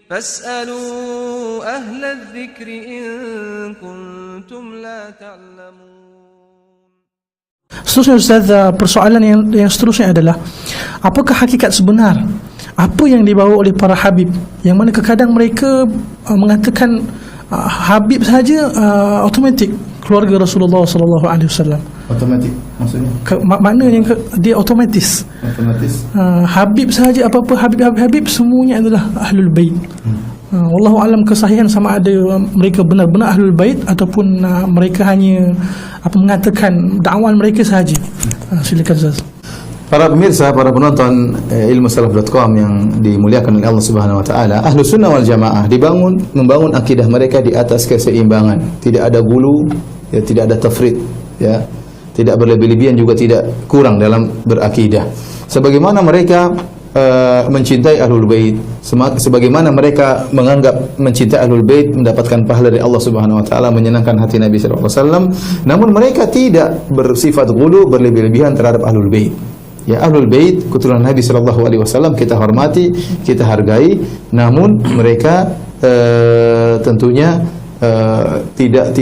فاسألوا أهل الذكر إن كنتم لا تعلمون. Seterusnya Ustaz, persoalan yang seterusnya adalah, apakah hakikat sebenar apa yang dibawa oleh para habib, yang mana kadang mereka mengatakan habib saja automatik keluarga Rasulullah sallallahu alaihi wasallam. Automatik maksudnya? Maknanya dia otomatis. Habib saja, apa-apa habib semuanya adalah ahlul bait. Wallahu alam kesahihan sama ada mereka benar-benar ahlul bait ataupun mereka hanya mengatakan dakwaan mereka sahaja. Silakan Ustaz. Para pemirsa, para penonton ilmusalaf.com yang dimuliakan oleh Allah Subhanahu wa taala, Ahlus Sunnah wal Jamaah membangun akidah mereka di atas keseimbangan. Tidak ada gulu, ya, tidak ada tafrid, ya. Tidak berlebih-lebihan, juga tidak kurang dalam berakidah. Sebagaimana mereka mencintai Ahlul Bait, sebagaimana mereka menganggap mencintai Ahlul Bait mendapatkan pahala dari Allah Subhanahu wa taala, menyenangkan hati Nabi sallallahu alaihi wasallam, namun mereka tidak bersifat ghulu, berlebih-lebihan terhadap Ahlul Bait. Ya, Ahlul Bait keturunan Nabi sallallahu alaihi wasallam kita hormati, kita hargai, namun mereka tentunya tidak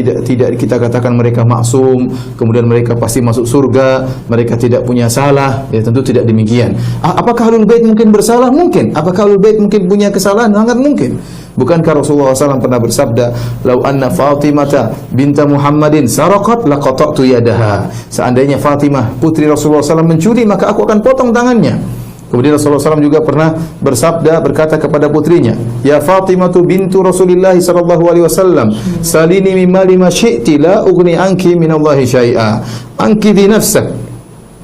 kita katakan mereka maksum, kemudian mereka pasti masuk surga, mereka tidak punya salah, ya tentu tidak demikian. Apakah Ahlul Bait mungkin bersalah? Mungkin. Apakah Ahlul Bait mungkin punya kesalahan? Sangat mungkin. Bukankah Rasulullah SAW pernah bersabda, "Lau anna Fatimata binta Muhammadin saraqat laqata'tu yadaha." Seandainya Fatimah putri Rasulullah SAW mencuri, maka aku akan potong tangannya. Kemudian Rasulullah SAW juga pernah berkata kepada putrinya, "Ya Fatimatu bintu Rasulillah sallallahu alaihi wasallam, salini min mali ma syi'ti la ughni anki min Allahi syai'a. Anqidhi nafsak."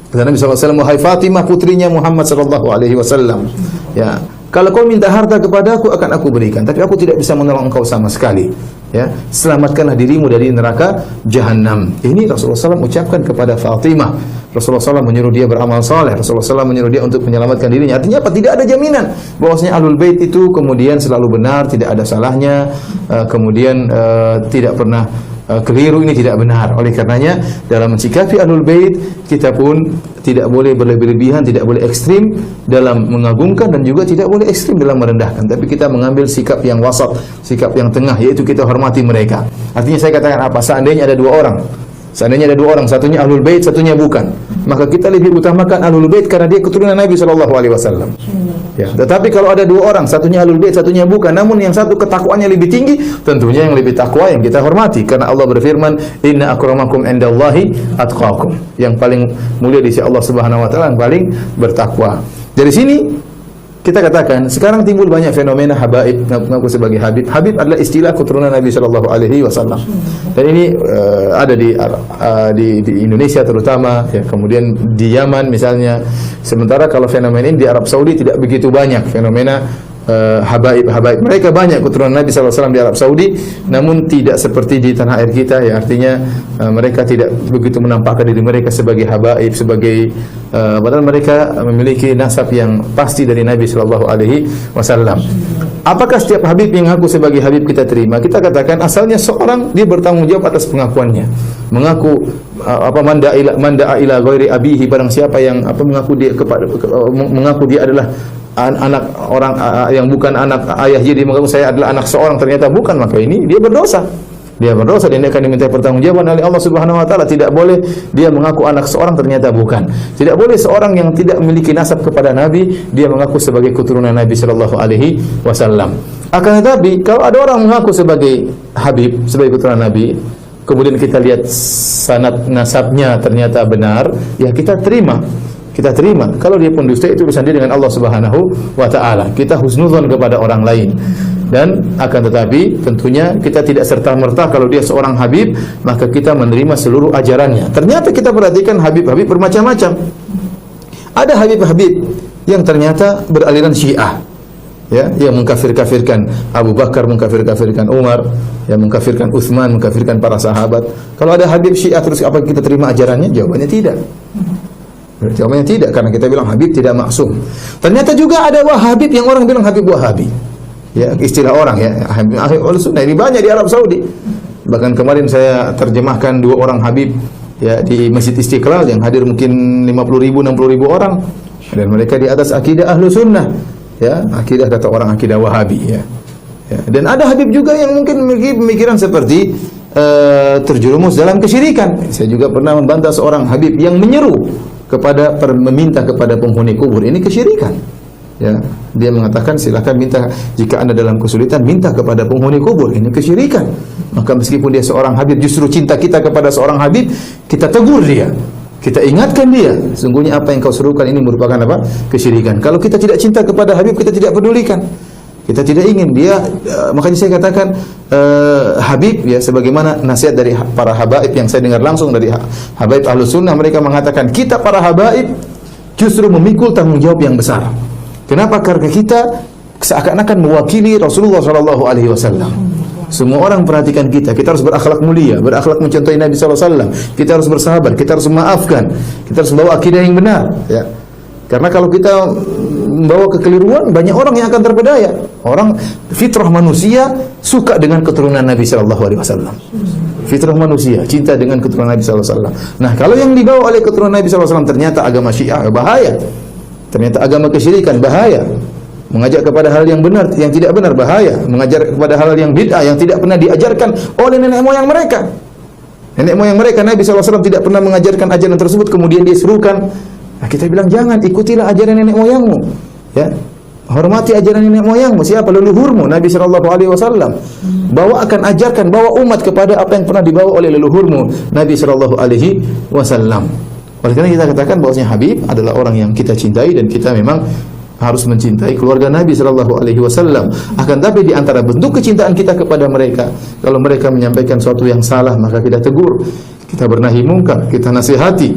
Kata Nabi SAW, "Wahai Fatimah putrinya Muhammad sallallahu alaihi wasallam, ya, kalau kau minta harta kepada aku akan aku berikan, tapi aku tidak bisa menolong engkau sama sekali. Ya, selamatkanlah dirimu dari neraka jahanam." Ini Rasulullah SAW ucapkan kepada Fatimah. Rasulullah SAW menyuruh dia beramal saleh. Rasulullah SAW menyuruh dia untuk menyelamatkan dirinya. Artinya apa? Tidak ada jaminan bahwasanya Ahlul Bait itu kemudian selalu benar, tidak ada salahnya, kemudian tidak pernah keliru. Ini tidak benar. Oleh karenanya dalam mensikapi Ahlul Bait, kita pun tidak boleh berlebih-lebihan, tidak boleh ekstrim dalam mengagungkan, dan juga tidak boleh ekstrim dalam merendahkan. Tapi kita mengambil sikap yang wasat, sikap yang tengah, yaitu kita hormati mereka. Artinya saya katakan apa? Seandainya ada dua orang, satunya Ahlul Bait, satunya bukan, maka kita lebih utamakan Ahlul Bait karena dia keturunan Nabi sallallahu alaihi wasallam. Ya, tetapi kalau ada dua orang, satunya Ahlul Bait, satunya bukan, namun yang satu ketakwaannya lebih tinggi, tentunya yang lebih takwa yang kita hormati, karena Allah berfirman, "Inna akramakum indallahi atqakum." Yang paling mulia di sisi Allah Subhanahu wa taala yang paling bertakwa. Dari sini kita katakan sekarang timbul banyak fenomena habaib, mengaku sebagai habib. Habib adalah istilah keturunan Nabi sallallahu alaihi wasallam. Dan ini ada di Indonesia terutama, ya, kemudian di Yaman misalnya. Sementara kalau fenomena ini di Arab Saudi tidak begitu banyak fenomena habaib. Mereka banyak keturunan Nabi sallallahu alaihi wasallam di Arab Saudi, namun tidak seperti di tanah air kita, ya, artinya mereka tidak begitu menampakkan diri mereka sebagai habaib, sebagai padahal mereka memiliki nasab yang pasti dari Nabi sallallahu alaihi wasallam. Apakah setiap habib yang mengaku sebagai habib kita terima? Kita katakan asalnya seorang dia bertanggung jawab atas pengakuannya. Mengaku manda'a ila ghairi abihi, barang siapa yang mengaku dia adalah anak orang yang bukan anak ayah, jadi mengaku saya adalah anak seorang, ternyata bukan, maka ini dia berdosa. Dia berdosa dan dia akan diminta pertanggungjawaban oleh Allah Subhanahu wa taala. Tidak boleh dia mengaku anak seorang ternyata bukan. Tidak boleh seorang yang tidak memiliki nasab kepada Nabi dia mengaku sebagai keturunan Nabi sallallahu alaihi wasallam. Akan tetapi kalau ada orang mengaku sebagai habib, sebagai keturunan Nabi, kemudian kita lihat sanad nasabnya ternyata benar, ya kita terima. Kalau dia pun dusta, itu urusan dia dengan Allah Subhanahu wa taala. Kita husnudzon kepada orang lain. Dan akan tetapi tentunya kita tidak serta-merta kalau dia seorang habib maka kita menerima seluruh ajarannya. Ternyata kita perhatikan habib-habib bermacam-macam. Ada habib-habib yang ternyata beraliran Syiah, ya, yang mengkafir-kafirkan Abu Bakar, mengkafir-kafirkan Umar, yang mengkafirkan Utsman, mengkafirkan para sahabat. Kalau ada habib Syiah, terus apa kita terima ajarannya? Jawabannya tidak. Jawabannya tidak, karena kita bilang habib tidak maksum. Ternyata juga ada wahabib yang orang bilang habib wahabi. Ya, istilah orang, ya, Ahlus Sunnah ini banyak di Arab Saudi. Bahkan kemarin saya terjemahkan 2 orang habib, ya, di Masjid Istiqlal yang hadir mungkin 50.000, 60.000 orang, dan mereka di atas akidah Ahlus Sunnah, ya, akidah kata orang akidah Wahabi, ya. Ya, dan ada habib juga yang mungkin memiliki pemikiran seperti terjerumus dalam kesyirikan. Saya juga pernah membantah seorang habib yang menyeru kepada meminta kepada penghuni kubur, ini kesyirikan. Ya, dia mengatakan silakan minta, jika Anda dalam kesulitan minta kepada penghuni kubur, ini kesyirikan. Maka meskipun dia seorang habib, justru cinta kita kepada seorang habib, kita tegur dia, kita ingatkan dia, sungguhnya apa yang kau serukan ini merupakan apa? Kesyirikan. Kalau kita tidak cinta kepada habib, kita tidak pedulikan, kita tidak ingin dia. Makanya saya katakan habib, ya, sebagaimana nasihat dari para habaib yang saya dengar langsung dari habaib Ahlus Sunnah, mereka mengatakan kita para habaib justru memikul tanggung jawab yang besar. Kenapa? Karena kita seakan-akan mewakili Rasulullah SAW. Semua orang perhatikan kita. Kita harus berakhlak mulia, berakhlak mencontohi Nabi SAW. Kita harus bersahabat, kita harus memaafkan, kita harus membawa akidah yang benar. Ya. Karena kalau kita membawa kekeliruan, banyak orang yang akan terpedaya. Orang fitrah manusia suka dengan keturunan Nabi SAW. Fitrah manusia cinta dengan keturunan Nabi SAW. Nah, kalau yang dibawa oleh keturunan Nabi SAW ternyata agama Syiah, bahaya. Ternyata agama kesyirikan, bahaya. Mengajak kepada hal yang benar, yang tidak benar, bahaya. Mengajar kepada hal yang bid'ah, yang tidak pernah diajarkan oleh nenek moyang mereka. Nenek moyang mereka, Nabi SAW tidak pernah mengajarkan ajaran tersebut, kemudian dia serukan. Nah, kita bilang jangan, ikutilah ajaran nenek moyangmu. Ya, hormati ajaran nenek moyangmu. Siapa? Leluhurmu, Nabi SAW. Akan ajarkan, bawa umat kepada apa yang pernah dibawa oleh leluhurmu, Nabi SAW. Oleh karena kita katakan bahwasanya Habib adalah orang yang kita cintai, dan kita memang harus mencintai keluarga Nabi SAW. Akan tapi di antara bentuk kecintaan kita kepada mereka, kalau mereka menyampaikan sesuatu yang salah, maka kita tegur, kita bernahi mungkar, kita nasihati.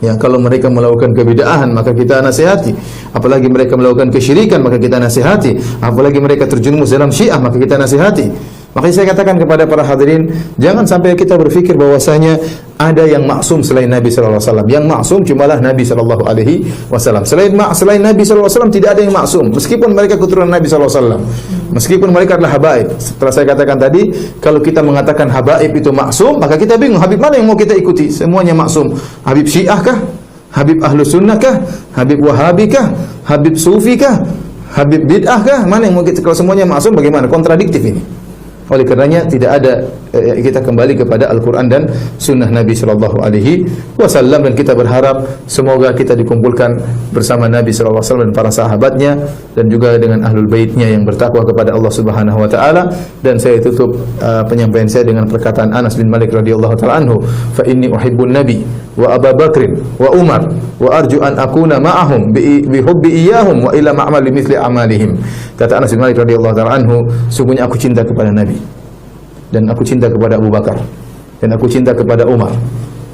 Ya, kalau mereka melakukan kebid'ahan, maka kita nasihati. Apalagi mereka melakukan kesyirikan, maka kita nasihati. Apalagi mereka terjerumus dalam Syiah, maka kita nasihati. Makanya saya katakan kepada para hadirin, jangan sampai kita berfikir bahwasanya ada yang maksum selain Nabi SAW. Yang maksum cumalah Nabi SAW. Selain Nabi SAW tidak ada yang maksum, meskipun mereka keturunan Nabi SAW, meskipun mereka adalah habaib. Setelah saya katakan tadi, kalau kita mengatakan habaib itu maksum, maka kita bingung, habib mana yang mau kita ikuti? Semuanya maksum. Habib Syiah kah? Habib Ahlus Sunnah kah? Habib Wahabi kah? Habib Sufi kah? Habib bid'ah kah? Mana yang mau kita? Kalau semuanya maksum, bagaimana? Kontradiktif ini. Oleh karenanya tidak ada, kita kembali kepada Al-Quran dan Sunnah Nabi SAW, dan kita berharap semoga kita dikumpulkan bersama Nabi SAW dan para sahabatnya, dan juga dengan ahlul baitnya yang bertakwa kepada Allah Subhanahu Wa Taala. Dan saya tutup penyampaian saya dengan perkataan Anas bin Malik radhiyallahu taala anhu, fa inni uhibbun Nabi wa Abu Bakrin wa Umar wa arju an akuna ma'ahum bi hubbi iyyahum wa ila ma'mal mithli amalihim. Kata Anas bin Malik radhiyallahu taala anhu, sungguhnya aku cinta kepada Nabi, dan aku cinta kepada Abu Bakar, dan aku cinta kepada Umar,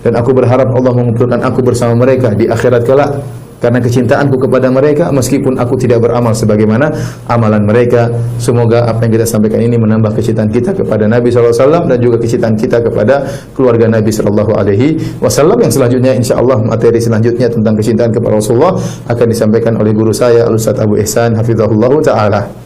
dan aku berharap Allah mengumpulkan aku bersama mereka di akhirat kelak. Karena kecintaanku kepada mereka, meskipun aku tidak beramal sebagaimana amalan mereka. Semoga apa yang kita sampaikan ini menambah kecintaan kita kepada Nabi SAW, dan juga kecintaan kita kepada keluarga Nabi SAW. Yang selanjutnya, insyaAllah materi selanjutnya tentang kecintaan kepada Rasulullah akan disampaikan oleh guru saya, Al-Ustaz Abu Ihsan Hafizahullah Ta'ala.